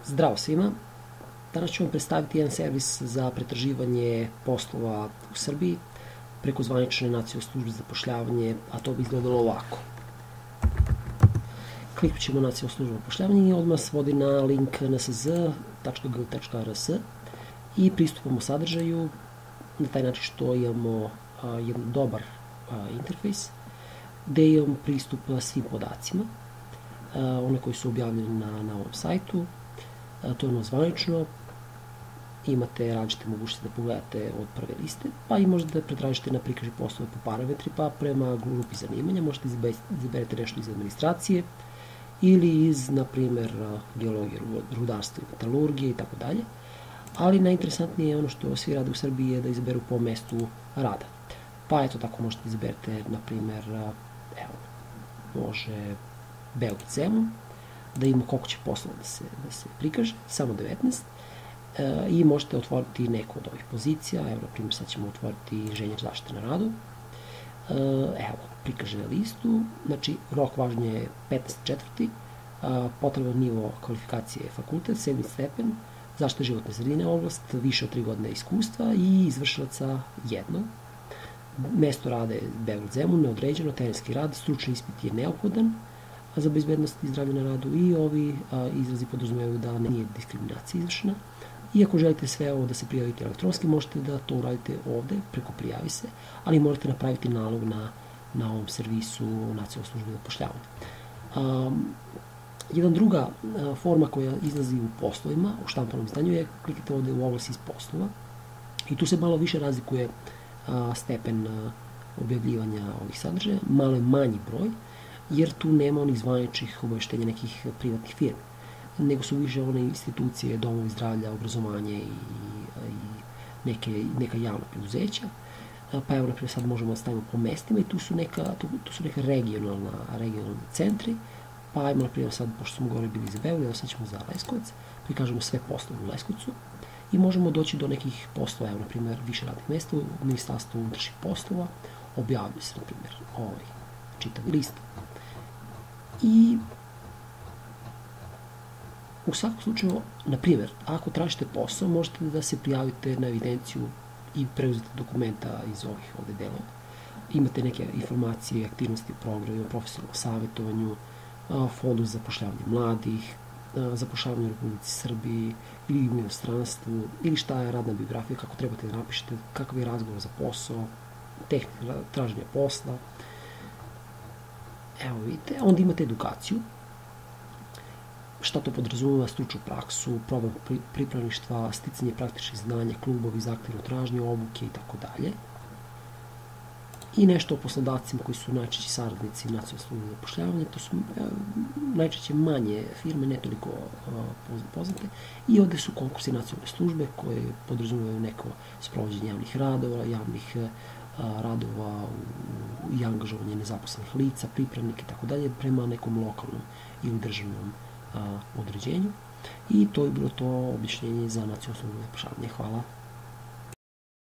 Zdravo svima. Danas ću vam predstaviti jedan servis za pretraživanje poslova u Srbiji preko zvanične nacionalne službe za zapošljavanje, a to bi izgledalo ovako. Kliknut ćemo nacionalnu službu za zapošljavanje i odmah se vodi na link nsz.gov.rs i pristupamo sadržaju na taj način što imamo jedan dobar interfejs gde imamo pristup svim podacima, one koji su objavljeni na ovom sajtu. To je ono zvanično, imate različite mogućnosti da pogledate od prve liste, pa i možete da pretražite na prikaži poslove po parametri, pa prema grupi zanimanja možete izaberete nešto iz administracije ili iz, na primer, geologije, rudarstva i metalurgije i tako dalje, ali najinteresantnije je ono što svi rade u Srbiji je da izaberu po mestu rada. Pa eto tako možete izaberete, na primer, evo, može Beograd Zemun, da ima koliko će poslova da se prikaže, samo 19, i možete otvoriti neku od ovih pozicija. Evo, na primjer, sad ćemo otvoriti inženjer zaštite na radu. Evo, prikaže listu, znači rok važenja je 15.4, potreban nivo kvalifikacije je fakultet, 7. stepen, zaštita životne sredine oblast, više od 3 godine iskustva i izvršilaca jedno. Mesto rada je Beograd Zemun, neodređeno, terenski rad, stručni ispit je neophodan za bezbednost i zdravlje na radu i ovi izrazi podrazumevaju da nije diskriminacija izvršena. I ako želite sve ovo da se prijavite elektronski, možete da to uradite ovde, preko prijavi se, ali morate napraviti nalog na ovom servisu nacionalne službe za zapošljavanje. Jedna druga forma koja izlazi u poslovima, u štampanom izdanju je, klikite ovde u oglas iz poslova i tu se malo više razlikuje stepen objavljivanja ovih sadržaja, malo je manji broj, jer tu nema onih zvaničnih obaveštenja nekih privatnih firmi, nego su više one institucije, domovi zdravlja, obrazovanje i neka javna preduzeća. Pa evo, naprijed, sad možemo da stavimo po mestima i tu su neka regionalni centri, pa ajmo, naprijed, sad, pošto smo gore bili za Beograd, sad ćemo za Leskovac, prikažemo sve poslove u Leskovcu i možemo doći do nekih poslova, evo, naprimjer, više radnih mesta u Ministarstvu unutrašnjih poslova, objavljaju se, naprimjer, čitav list. I u svakom slučaju, na primjer, ako tražite posao, možete da se prijavite na evidenciju i preuzete dokumenta iz ovih ovde delova. Imate neke informacije i aktivnosti u programu, profesionalnom savjetovanju, fondu za zapošljavanje mladih, zapošljavanje u Republici Srbiji ili u inostranstvu, ili šta je radna biografija, kako trebate da napišete, kakav je razgovor za posao, tehnika traženja posla. Evo vidite, onda imate edukaciju, šta to podrazumeva, stručnu praksu, program pripravništva, sticanje praktičnih znanja, klubovi za aktivnu tražnju, obuke i tako dalje. I nešto o poslodavcima koji su najčešći saradnici nacionalne službe za zapošljavanje, to su najčešće manje firme, ne toliko poznate, i ovde su konkursi nacionalne službe koje podrazumevaju neko sprovođenje javnih radova i angažovanje nezaposlenih lica, pripravnika i tako dalje, prema nekom lokalnom ili državnom određenju. I to je bilo to objašnjenje za nacionalnu službu za zapošljavanje. Hvala.